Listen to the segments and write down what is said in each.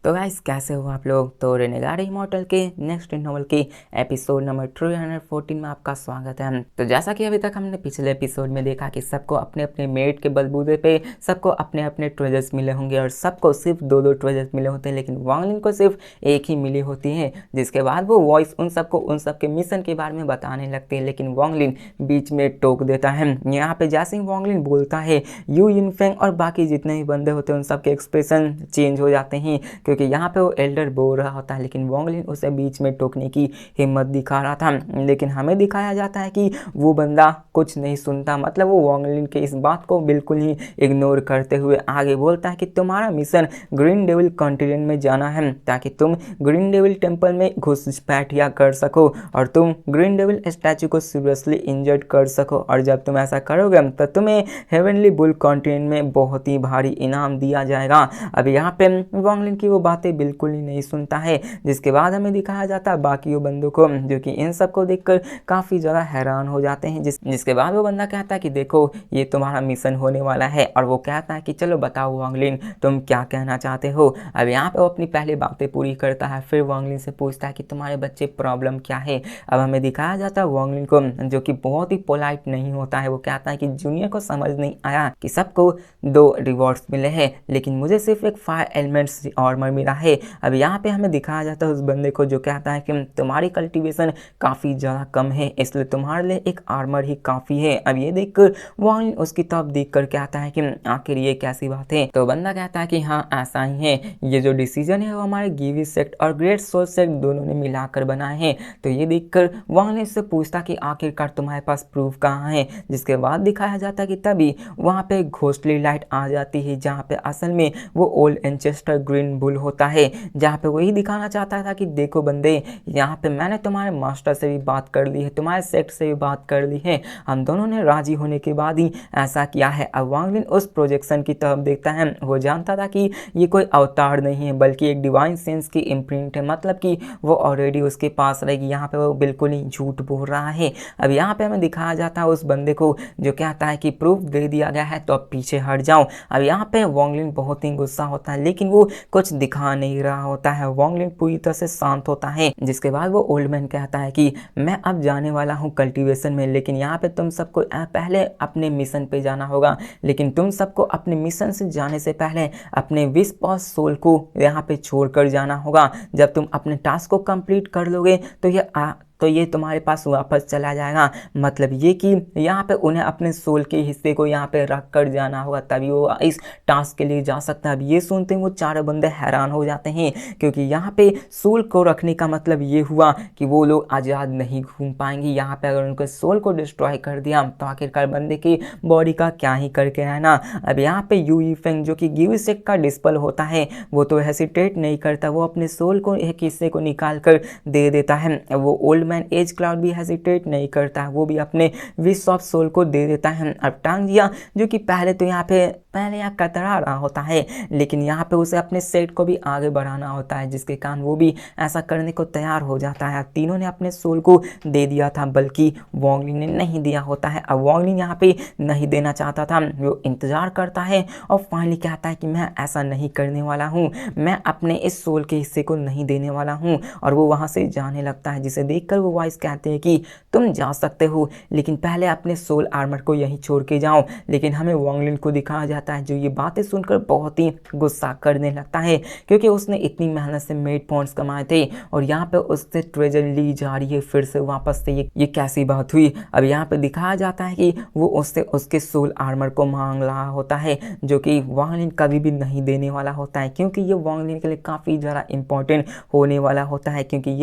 तो गाइस कैसे हो आप लोग। तो रेनेगाड इमॉर्टल के नेक्स्ट नॉवल के एपिसोड नंबर 314 में आपका स्वागत है। तो जैसा कि अभी तक हमने पिछले एपिसोड में देखा कि सबको अपने अपने मेरिट के बलबूते पे सबको अपने अपने ट्रेजर्स मिले होंगे और सबको सिर्फ दो ट्रेजर्स मिले होते हैं, लेकिन वांग लिन को सिर्फ एक ही मिली होती है। जिसके बाद वो वॉइस उन सबके मिशन के बारे में बताने लगते हैं, लेकिन वांग लिन बीच में टोक देता है। यहाँ पे जैसे ही वांग लिन बोलता है यू यिनफेंग और बाकी जितने भी बंदे होते हैं उन सबके एक्सप्रेशन चेंज हो जाते हैं, क्योंकि यहाँ पे वो एल्डर बोल रहा होता है, लेकिन वांग लिन उसे बीच में टोकने की हिम्मत दिखा रहा था। लेकिन हमें दिखाया जाता है कि वो बंदा कुछ नहीं सुनता, मतलब वो वांग लिन के इस बात को बिल्कुल ही इग्नोर करते हुए आगे बोलता है कि तुम्हारा मिशन ग्रीन डेविल कॉन्टिनेंट में जाना है ताकि तुम ग्रीन डेविल टेम्पल में घुसपैठिया कर सको और तुम ग्रीन डेविल स्टैचू को सीरियसली इंजर्ड कर सको, और जब तुम ऐसा करोगे तो तुम्हें हेवनली बुल कॉन्टिनेंट में बहुत ही भारी इनाम दिया जाएगा। अब यहाँ पे वांग लिन की वो बातें बिल्कुल ही नहीं सुनता है। जिसके बाद हमें दिखाया जाता है बाकी बंदों को, जो कि इन सब को देखकर काफ़ी ज़्यादा हैरान हो जाते हैं। जिसके बाद वो बंदा कहता है कि देखो ये तुम्हारा मिशन होने वाला है, और वो कहता है कि चलो बताओ वांग लिन तुम क्या कहना चाहते हो। अब यहाँ पे वो अपनी पहली बातें पूरी करता है, फिर वांग लिन से पूछता है कि तुम्हारे बच्चे प्रॉब्लम क्या है। अब हमें दिखाया जाता है वांग लिन को, जो कि बहुत ही पोलाइट नहीं होता है। वो कहता है कि जूनियर को समझ नहीं आया कि सबको 2 रिवॉर्ड्स मिले हैं, लेकिन मुझे सिर्फ एक फायर एलिमेंट्स आर्मर मिला है। अब यहाँ पे हमें दिखाया जाता है उस बंदे को जो कहता है कि तुम्हारी कल्टीवेशन काफ़ी ज़्यादा कम है, इसलिए तुम्हारे लिए एक आर्मर ही काफ़ी है। अब ये देखकर वांग लिन उसकी तरफ देख कर कहता है कि आखिर ये कैसी बात है। तो बंदा कहता है कि हाँ ऐसा ही है, ये जो डिसीजन है वो हमारे गिवी सेक्ट और ग्रेट सोल सेक्ट दोनों ने मिलाकर बनाए हैं। तो ये देखकर वांग लिन से पूछता कि आखिरकार तुम्हारे पास प्रूफ कहाँ है। जिसके बाद दिखाया जाता है कि तभी वहाँ पे घोस्टली लाइट आ जाती है, जहाँ पे असल में वो ओल्ड एंचेस्टर ग्रीन बुल होता है, जहाँ पे वही दिखाना चाहता था कि देखो बंदे, यहाँ पे मैंने तुम्हारे मास्टर से भी बात कर ली है, तुम्हारे सेक्ट से भी बात कर ली है, हम दोनों ने राजी होने के बाद ही ऐसा किया है। अब वांग लिन उस प्रोजेक्शन की तरफ देखता है। वो जानता था कि ये कोई अवतार नहीं है बल्कि एक डिवाइन सेंस की इम्प्रिंट है, मतलब कि वो ऑलरेडी उसके पास रहेगी। यहाँ पे वो बिल्कुल ही झूठ बोल रहा है। अब यहाँ पे हमें दिखाया जाता है उस बंदे को जो कहता है कि प्रूफ दे दिया गया है तो अब पीछे हट जाओ। अब यहाँ पे वांग लिन बहुत ही गुस्सा होता है, लेकिन वो कुछ दिखा नहीं रहा होता है। वांग लिन पूरी तरह से शांत होता है। जिसके बाद वो ओल्ड मैन कहता है कि मैं अब जाने वाला हूँ कल्टीवेशन में, लेकिन यहाँ पे तुम सबको पहले अपने मिशन पे जाना होगा, लेकिन तुम सबको अपने मिशन से जाने से पहले अपने विश पॉज सोल को यहाँ पे छोड़कर जाना होगा। जब तुम अपने टास्क को कंप्लीट कर लोगे तो ये तुम्हारे पास वापस चला जाएगा, मतलब ये कि यहाँ पे उन्हें अपने सोल के हिस्से को यहाँ पे रख कर जाना होगा, तभी वो इस टास्क के लिए जा सकता है। अब ये सुनते ही वो चारों बंदे हैरान हो जाते हैं, क्योंकि यहाँ पे सोल को रखने का मतलब ये हुआ कि वो लोग आज़ाद नहीं घूम पाएंगे। यहाँ पे अगर उनके सोल को डिस्ट्रॉय कर दिया तो आखिरकार बंदे की बॉडी का क्या ही करके रहना। अब यहाँ पे यू यिनफेंग जो कि गिव सेक का डिस्पल होता है, वो तो हेसिटेट नहीं करता, वो अपने सोल को एक हिस्से को निकाल कर दे देता है। वो ओल्ड मैन एज क्लाउड भी हेसिटेट नहीं करता है, वो भी अपने विश ऑफ सोल को दे देता है। अब टांगिया जो कि पहले यहाँ कतरा रहा होता है, लेकिन यहाँ पे उसे अपने सेट को भी आगे बढ़ाना होता है, जिसके कारण वो भी ऐसा करने को तैयार हो जाता है। तीनों ने अपने सोल को दे दिया था, बल्कि वांग लिन ने नहीं दिया होता है। अब वांग लिन यहाँ पे नहीं देना चाहता था, वो इंतजार करता है और फाइनली कहता है कि मैं ऐसा नहीं करने वाला हूँ, मैं अपने इस सोल के हिस्से को नहीं देने वाला हूँ, और वो वहाँ से जाने लगता है। जिसे देखकर वो वॉइस कहते हैं कि तुम जा सकते हो, लेकिन पहले अपने सोल आर्मर को यहीं छोड़ के जाओ। लेकिन हमें वांग लिन को दिखाया जाता है जो ये बातें सुनकर बहुत ही गुस्सा करने लगता है, क्योंकि उसने इतनी मेहनत से मेड पॉइंट्स कमाए थे और यहाँ पे उससे ट्रेजर ली जा रही है फिर से वापस से। ये कैसी बात हुई। अब यहाँ पे दिखाया जाता है कि वो उससे उसके सोल आर्मर को मांग रहा होता है, जो कि वांग लिन कभी भी नहीं देने वाला होता है, क्योंकि ये वांग लिन के लिए काफ़ी ज़्यादा इंपॉर्टेंट होने वाला होता है, क्योंकि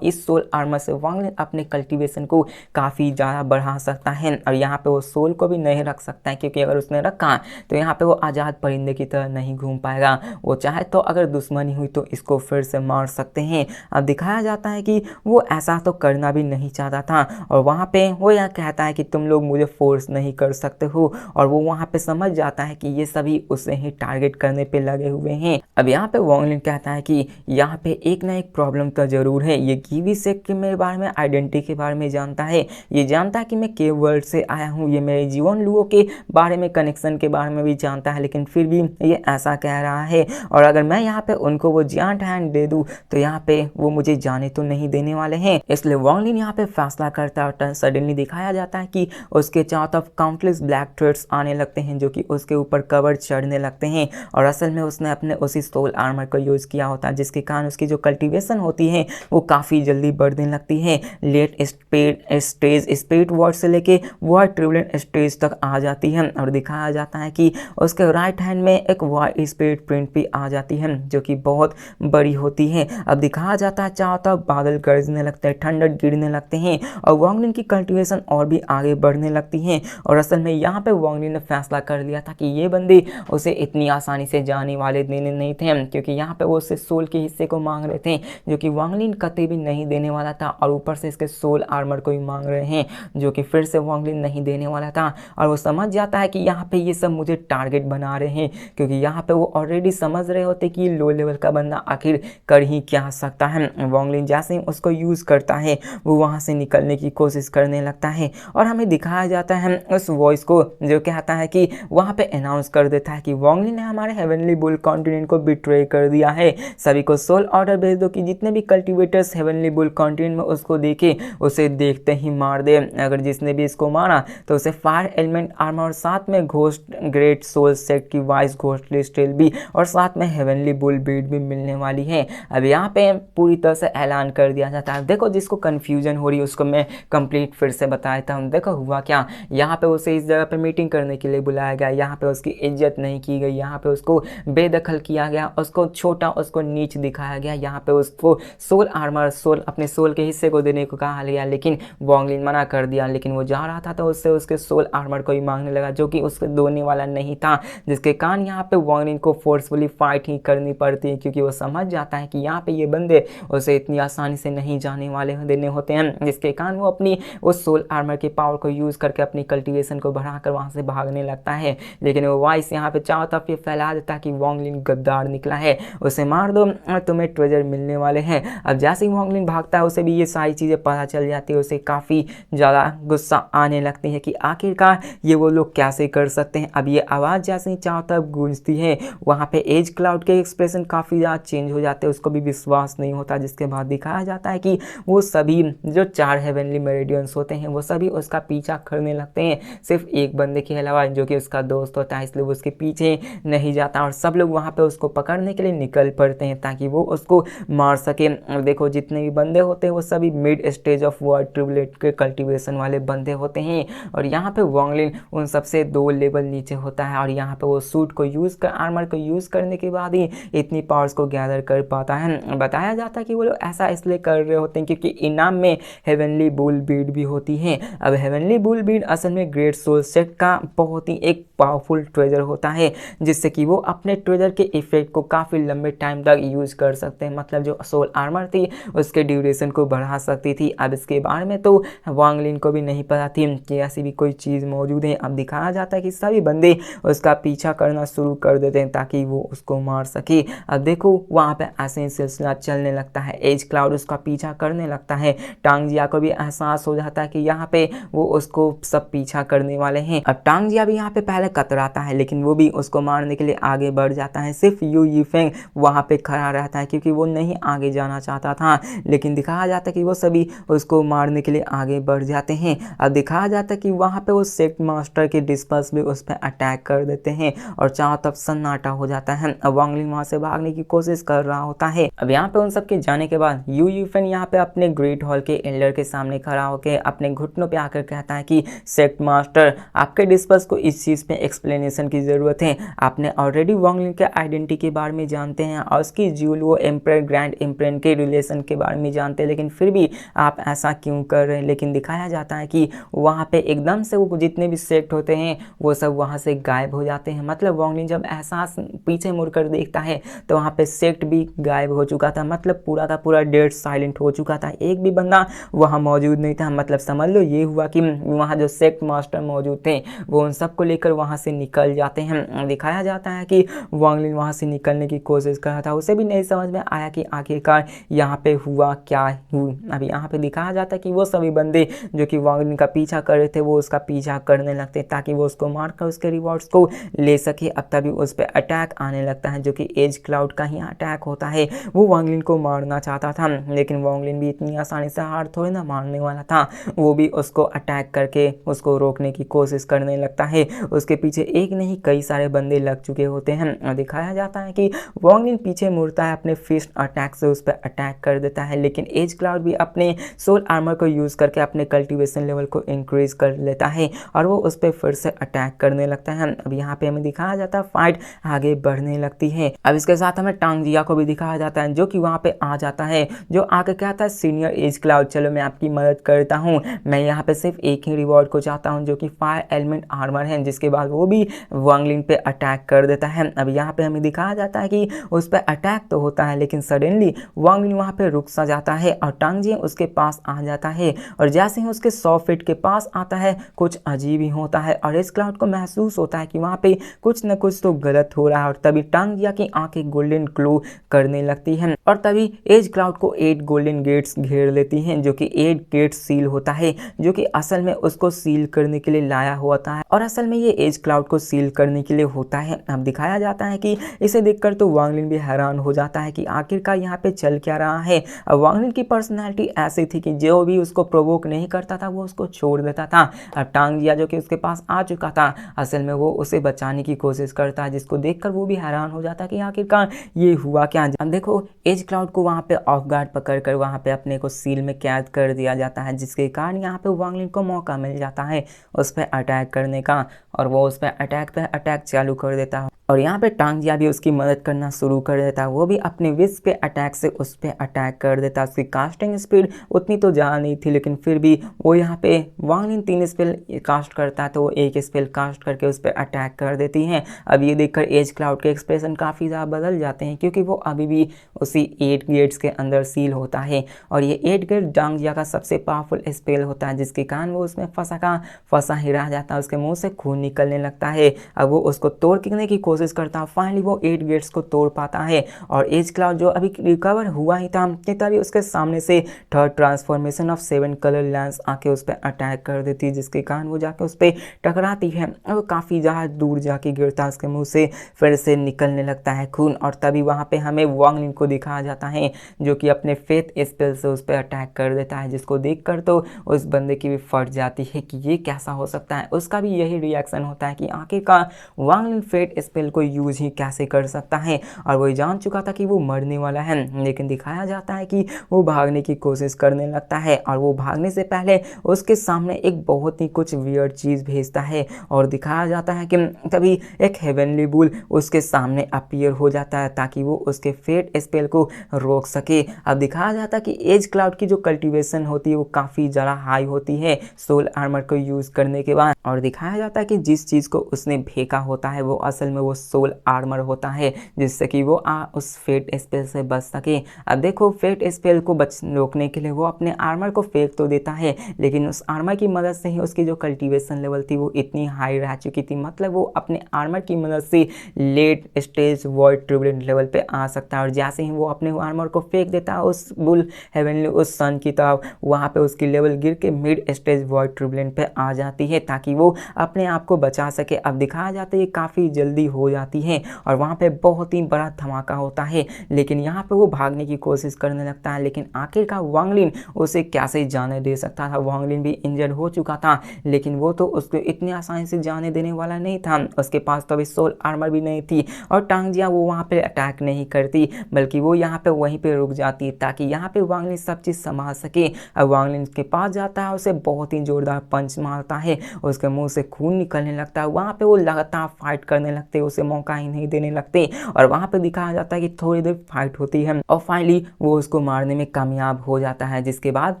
इस सोल आर्मर से वांग लिन अपने कल्टीवेशन को काफ़ी ज़्यादा बढ़ा सकता है। और यहाँ पे वो सोल को भी नहीं रख सकता है, क्योंकि अगर उसने रखा तो यहाँ पे वो आज़ाद परिंदे की तरह नहीं घूम पाएगा। वो चाहे तो अगर दुश्मनी हुई तो इसको फिर से मार सकते हैं। अब दिखाया जाता है कि वो ऐसा तो करना भी नहीं चाहता था, और वहाँ पे वो यह कहता है कि तुम लोग मुझे फोर्स नहीं कर सकते हो, और वो वहाँ पे समझ जाता है कि ये सभी उसे ही टारगेट करने पे लगे हुए हैं। अब यहाँ पे वांग लिन कहता है कि यहाँ पे एक ना एक प्रॉब्लम तो जरूर है, ये गिवी सेक्ट के मेरे बारे में आइडेंटिटी के बारे में जानता है, ये जानता है कि मैं केव वर्ल्ड से आया हूँ, ये मेरे जीवन लुओ के बारे में कनेक्शन के बारे में में भी जानता है, लेकिन फिर भी ये ऐसा कह रहा है। और अगर मैं यहाँ पे उनको वो जायंट हैंड दे दूँ तो यहाँ पे वो मुझे जाने तो नहीं देने वाले हैं। इसलिए वांग लिन यहाँ पे फैसला करता है और सडनली दिखाया जाता है कि उसके चारों तरफ काउंटलेस ब्लैक थ्रेड्स आने लगते हैं जो कि उसके ऊपर कवर चढ़ने लगते हैं। और असल में उसने अपने उसी सोल आर्मर को यूज़ किया होता है, जिसके कारण उसकी जो कल्टीवेशन होती है वो काफ़ी जल्दी बढ़ने लगती है। लेट स्टेज स्पिरिट वर्ड से लेके वॉर ट्रिबुलेंट स्टेज तक आ जाती है। और दिखाया जाता है कि उसके राइट हैंड में एक वॉर स्पिरिट प्रिंट भी आ जाती है जो कि बहुत बड़ी होती है। अब दिखाया जाता है चारों तरफ बादल गरजने लगते हैं, ठंडक गिरने लगते हैं और वांग लिन की कल्टीवेशन और भी आगे बढ़ने लगती है। और असल में यहाँ पे वांग लिन ने फैसला कर लिया था कि ये बंदे उसे इतनी आसानी से जाने वाले देने नहीं थे, क्योंकि यहाँ पे वो उससे सोल के हिस्से को मांग रहे थे जो कि वांग लिन कतई भी नहीं देने वाला था, और ऊपर से इसके सोल आर्मर को ही मांग रहे हैं जो कि फिर से वांग लिन नहीं देने वाला था। और वो समझ जाता है कि यहाँ पे ये सब मुझे टारगेट बना रहे हैं, क्योंकि यहाँ पे वो ऑलरेडी समझ रहे होते कि लो लेवल का बंदा आखिर कर ही क्या सकता है। वांग लिन जैसे ही उसको यूज़ करता है वो वहाँ से निकलने की कोशिश करने लगता है। और हमें दिखाया जाता है उस वॉइस को जो कहता है कि वहाँ पे अनाउंस कर देता है कि वांग लिन ने हमारे हेवनली बुल कॉन्टिनेंट को बिट्रे कर दिया है, सभी को सोल ऑर्डर भेज दो कि जितने भी कल्टिवेटर्स हेवनली बुल कॉन्टिनेंट में उसको देखे उसे देखते ही मार दे। अगर जिसने भी इसको मारा तो उसे फायर एलिमेंट आर्मर और साथ में घोस्ट ग्रेट सोल सेट की वाइस घोस्टली स्टील भी और साथ में हेवनली बुल बीट भी मिलने वाली है। अब यहाँ पे पूरी तरह से ऐलान कर दिया जाता है। देखो जिसको कंफ्यूजन हो रही है उसको मैं कंप्लीट फिर से बताता हूँ। देखो हुआ क्या, यहाँ पे उसे इस जगह पे मीटिंग करने के लिए बुलाया गया, यहाँ पे उसकी इज्जत नहीं की गई, यहाँ पे उसको बेदखल किया गया, उसको छोटा उसको नीच दिखाया गया, यहाँ पे उसको सोल आर्मर सोल अपने सोल के हिस्से को देने को कहा गया, लेकिन वांग लिन मना कर दिया। लेकिन वो जा रहा था तो उससे उसके सोल आर्मर को ही मांगने लगा जो कि उसके देने वाला नहीं था, जिसके कारण यहाँ पे वांग लिन को फोर्सफुली फाइट ही करनी पड़ती है, क्योंकि वो समझ जाता है कि यहाँ पे ये बंदे उसे इतनी आसानी से नहीं जाने वाले देने होते हैं, जिसके कारण वो अपनी उस सोल आर्मर के पावर को यूज़ करके अपनी कल्टीवेशन को बढ़ाकर वहाँ से भागने लगता है। लेकिन वो वॉइस यहाँ पे चारों तरफ ये फैला देता है कि वांग लिन गद्दार निकला है, उसे मार दो और तुम्हें ट्रेजर मिलने वाले हैं। अब जैसे ही वांग लिन भागता है उसे भी ये सारी चीज़ें पता चल जाती है, उसे काफ़ी ज़्यादा गुस्सा आने लगती है कि आखिरकार ये वो लोग कैसे कर सकते हैं। अब ये आवाज़ जैसे ही चारों तरफ गूंजती है वहाँ पे एज क्लाउड के एक्सप्रेशन काफ़ी ज़्यादा चेंज हो जाते हैं, उसको भी विश्वास नहीं होता, जिसके बाद दिखाया जाता है कि वो सभी जो 4 हेवनली मेरिडियंस होते हैं वो सभी उसका पीछा करने लगते हैं, सिर्फ एक बंदे के अलावा जो कि उसका दोस्त होता है, इसलिए वो उसके पीछे नहीं जाता और सब लोग वहाँ पे उसको पकड़ने के लिए निकल पड़ते हैं ताकि वो उसको मार सके। और देखो जितने भी बंदे होते हैं वो सभी मिड स्टेज ऑफ वॉर ट्रिबुलेट के कल्टीवेशन वाले बंदे होते हैं। और यहाँ पे वांग लिन उन सबसे 2 लेवल नीचे होता है और यहाँ पे वो सूट को यूज़ कर आर्मर को यूज़ करने के बाद ही इतनी पावर्स को गैदर कर पाता है। बताया जाता है कि वो लोग ऐसा इसलिए कर रहे होते हैं क्योंकि इनाम में हेवनली बुल बीड भी होती है। अब हेवनली बुल बीड असल में ग्रेट सोल सेट का बहुत ही एक पावरफुल ट्रेजर होता है, जिससे कि वो अपने ट्रेजर के इफेक्ट को काफ़ी लंबे टाइम तक यूज़ कर सकते हैं, मतलब जो सोल आर्मर थी उसके ड्यूरेशन को बढ़ा सकती थी। अब इसके बारे में तो वांग लिन को भी नहीं पता थी कि ऐसी भी कोई चीज़ मौजूद है। अब दिखाया जाता है कि सभी बंदे उसका पीछा करना शुरू कर देते हैं ताकि वो उसको मार सके। अब देखो वहाँ पे ऐसे ही सिलसिला चलने लगता है, एज क्लाउड उसका पीछा करने लगता है, टांगजिया को भी एहसास हो जाता है कि यहाँ पे वो उसको सब पीछा करने वाले हैं। अब टांगजिया भी यहाँ पे पहले कतराता है लेकिन वो भी उसको मारने के लिए आगे बढ़ जाता है, सिर्फ यू यीफेंग वहाँ पे खड़ा रहता है क्योंकि वो नहीं आगे जाना चाहता था। लेकिन दिखाया जाता है कि वो सभी उसको मारने के लिए आगे बढ़ जाते हैं। अब दिखाया जाता है कि वहाँ पे वो सेक्ट मास्टर के डिस्पर्स भी उस पर अटैक कर देते हैं और चारों तरफ सन्नाटा हो जाता है। अब वांग लिन वहाँ से भागने की कोशिश कर रहा होता है। अब यहाँ पे उन सब के जाने के बाद यू यीफेंग यहाँ पे अपने ग्रेट हॉल के एल्डर के सामने खड़ा होकर अपने घुटनों पे आकर कहता है कि सेक्ट मास्टर आपके डिस्पर्स को इस चीज़ पे एक्सप्लेनेशन की ज़रूरत है। आपने ऑलरेडी वांग लिन के आइडेंटिटी के बारे में जानते हैं और उसकी ज्यूल वो एम्पर ग्रैंड एम्परर के रिलेशन के बारे में जानते हैं, लेकिन फिर भी आप ऐसा क्यों कर रहे हैं। लेकिन दिखाया जाता है कि वहाँ पे एकदम से वो जितने भी सेक्ट होते हैं वो सब वहाँ से गायब हो जाते हैं। मतलब वांग लिन जब एहसास पीछे मुड़कर देखता है तो वहाँ पे सेक्ट भी गायब हो चुका था, मतलब पूरा का पूरा डेड साइलेंट हो चुका था, एक भी बंदा वहाँ मौजूद नहीं था। मतलब समझ लो ये हुआ कि वहाँ जो सेक्ट मास्टर मौजूद थे वो उन सबको लेकर वहाँ वहाँ से निकल जाते हैं। दिखाया जाता है कि वांग लिन वहाँ से निकलने की कोशिश कर रहा था, उसे भी नहीं समझ में आया कि आखिरकार यहाँ पे हुआ क्या हुआ। अभी यहाँ पे दिखाया जाता है कि वो सभी बंदे जो कि वांग लिन का पीछा कर रहे थे वो उसका पीछा करने लगते ताकि वो उसको मारकर उसके रिवॉर्ड्स को ले सके। अब तभी उस पर अटैक आने लगता है जो कि एज क्लाउड का ही अटैक होता है। वो वांग लिन को मारना चाहता था लेकिन वांग लिन भी इतनी आसानी से हार थोड़ी ना मारने वाला था, वो भी उसको अटैक करके उसको रोकने की कोशिश करने लगता है। उसके पीछे एक नहीं कई सारे बंदे लग चुके होते हैं और दिखाया जाता है कि वांग लिन पीछे मुड़ता है, अपने फिस्ट अटैक से उस पर अटैक कर देता है, लेकिन एज क्लाउड भी अपने सोल आर्मर को यूज करके अपने कल्टीवेशन लेवल को इंक्रीज कर लेता है और वो उस पर फिर से अटैक करने लगता है। अब यहाँ पे हमें दिखाया जाता है फाइट आगे बढ़ने लगती है। अब इसके साथ हमें टांग जिया को भी दिखाया जाता है जो कि वहाँ पे आ जाता है, जो आके कहता है सीनियर एज क्लाउड चलो मैं आपकी मदद करता हूँ, मैं यहाँ पे सिर्फ एक ही रिवॉर्ड को चाहता हूँ जो कि फायर एलिमेंट आर्मर है। जिसके बाद वो भी वांग लिन पे अटैक कर देता है। अब यहाँ पे हमें दिखाया जाता है कि उस पर अटैक तो होता है लेकिन सडनली वांग लिन वहाँ पे रुक सा जाता है और टांग जिया उसके पास आ जाता है और जैसे ही उसके 100 फीट के पास आता है कुछ अजीब ही होता है और एज क्लाउड को महसूस होता है कि वहाँ पे कुछ न कुछ तो गलत हो रहा है और तभी टांग जिया की आंखें गोल्डन ग्लो करने लगती हैं और तभी एज क्लाउड को 8 गोल्डन गेट्स घेर लेती हैं जो कि 8 गेट सील होता है जो कि असल में उसको सील करने के लिए लाया होता है और असल में ये एज क्लाउड को सील करने के लिए होता है। अब दिखाया जाता है कि इसे देखकर तो वांग लिन भी हैरान हो जाता है कि आखिरकार यहाँ पे चल क्या रहा है। अब वांग लिन की पर्सनैलिटी ऐसी थी कि जो भी उसको प्रोवोक नहीं करता था वो उसको छोड़ देता था। अब टांग जिया जो कि उसके पास आ चुका था असल में वो उसे बचाने की कोशिश करता है, जिसको देखकर वो भी हैरान हो जाता है कि आखिरकार ये हुआ क्या। अब देखो एज क्लाउड को वहाँ पे ऑफ गार्ड पकड़कर वहाँ पे अपने को सील में कैद कर दिया जाता है, जिसके कारण यहाँ पे वांग लिन को मौका मिल जाता है उस पर अटैक करने का और वो उस पर अटैक चालू कर देता है और यहाँ पे टांग जिया भी उसकी मदद करना शुरू कर देता है। वो भी अपने विश पे अटैक से उस पर अटैक कर देता है। उसकी कास्टिंग स्पीड उतनी तो ज़्यादा नहीं थी लेकिन फिर भी वो यहाँ पे वांग लिन 3 स्पेल कास्ट करता है तो वो एक स्पेल कास्ट करके उस पर अटैक कर देती हैं। अब ये देखकर एज क्लाउड के एक्सप्रेशन काफ़ी ज़्यादा बदल जाते हैं क्योंकि वो अभी भी उसी 8 गेट्स के अंदर सील होता है और ये 8 गेट टांग जिया का सबसे पावरफुल स्पेल होता है, जिसके कारण वो उसमें फंसा ही रह जाता है। उसके मुंह से खून निकलने लगता है। अब वो उसको तोड़ने की कोशिश करता है, फाइनली वो 8 गेट्स को तोड़ पाता है और एज क्लाउड जो अभी रिकवर हुआ ही था कि तभी उसके सामने से third transformation of 7 colour lens आके उस पर अटैक कर देती है, जिसके कारण वो जाके उस पर टकराती है और वो काफ़ी ज़्यादा दूर जाके गिरता है। उसके मुंह से फिर से निकलने लगता है खून और तभी वहाँ पे हमें वांग लिन को दिखाया जाता है जो कि अपने फेथ स्पेल से उस पर अटैक कर देता है, जिसको देखकर तो उस बंदे की भी फट जाती है कि ये कैसा हो सकता है। उसका भी यही रिएक्शन होता है कि आखिरकार वांग लिन फेथ स्पेल को यूज ही कैसे कर सकता है और वो जान चुका था कि वो मरने वाला है, लेकिन दिखाया जाता है कि वो भागने की कोशिश करने लगता है और वो भागने से पहले उसके सामने एक बहुत ही कुछ वियर्ड चीज़ भेजता है और दिखाया जाता है कि तभी एक हेवनली बुल उसके सामने अपीयर हो जाता है ताकि वो उसके फेट स्पेल को रोक सके। अब दिखाया जाता है कि एज क्लाउड की जो कल्टीवेशन होती है वो काफ़ी ज़्यादा हाई होती है सोल आर्मर को यूज़ करने के बाद और दिखाया जाता है कि जिस चीज़ को उसने फेंका होता है वो असल में वो सोल आर्मर होता है, जिससे कि वो उस फेट स्पेल से बच सके। अब देखो फेट स्पेल को रोकने के लिए वो अपने आर्मर को फेंक तो देता है लेकिन उस आर्मर की मदद से ही उसकी जो कल्टीवेशन लेवल थी वो इतनी हाई रह चुकी थी, मतलब वो अपने आर्मर की मदद से लेट स्टेज वॉइड ट्रिब्यूलेंट लेवल पे आ सकता है और जैसे ही वो अपने आर्मर को फेंक देता है उस बुल हेवनली उस सन की तरफ, वहाँ पे उसकी लेवल गिर के मिड स्टेज वॉइड ट्रिब्यूलेंट पे आ जाती है ताकि वो अपने आप को बचा सके। अब दिखाया जाता है ये काफ़ी जल्दी हो जाती है और वहाँ पे बहुत ही बड़ा धमाका होता है, लेकिन यहाँ पे वो भागने की कोशिश करने लगता है लेकिन आखिरकार वांग लिन उसे कैसे जाने दे सकता था। वांग लिन भी इंजर्ड हो चुका था लेकिन वो तो उसको इतनी आसानी से जाने देने वाला नहीं था, उसके पास तो अभी सोल आर्मर भी नहीं थी और टांग जिया वो वहाँ पे अटैक नहीं करती बल्कि वो यहाँ पे वहीं पे रुक जाती ताकि यहाँ पे वांग लिन सब चीज़ संभाल सके। अब वांग लिन के पास जाता है, उसे बहुत ही जोरदार पंच मारता है, उसके मुंह से खून निकलने लगता है। वहाँ पे वो लगातार फाइट करने लगते, उसे मौका ही नहीं देने लगते और वहाँ पे दिखाया जाता है कि थोड़ी देर फाइट होती है और फाइनली वो उसको मारने में कामयाब हो जाता है, जिसके बाद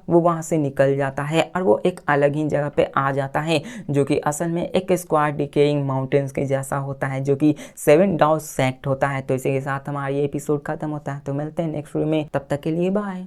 वो वहाँ से निकल जाता है और वो एक अलग ही जगह पे आ जाता है जो कि असल में एक स्क्वाड डिकेइंग माउंटेन्स के जैसा होता है जो कि 7 डाउन सेक्ट होता है। तो इसी के साथ हमारा ये एपिसोड खत्म होता है, तो मिलते हैं नेक्स्ट वीडियो में, तब तक के लिए बाय।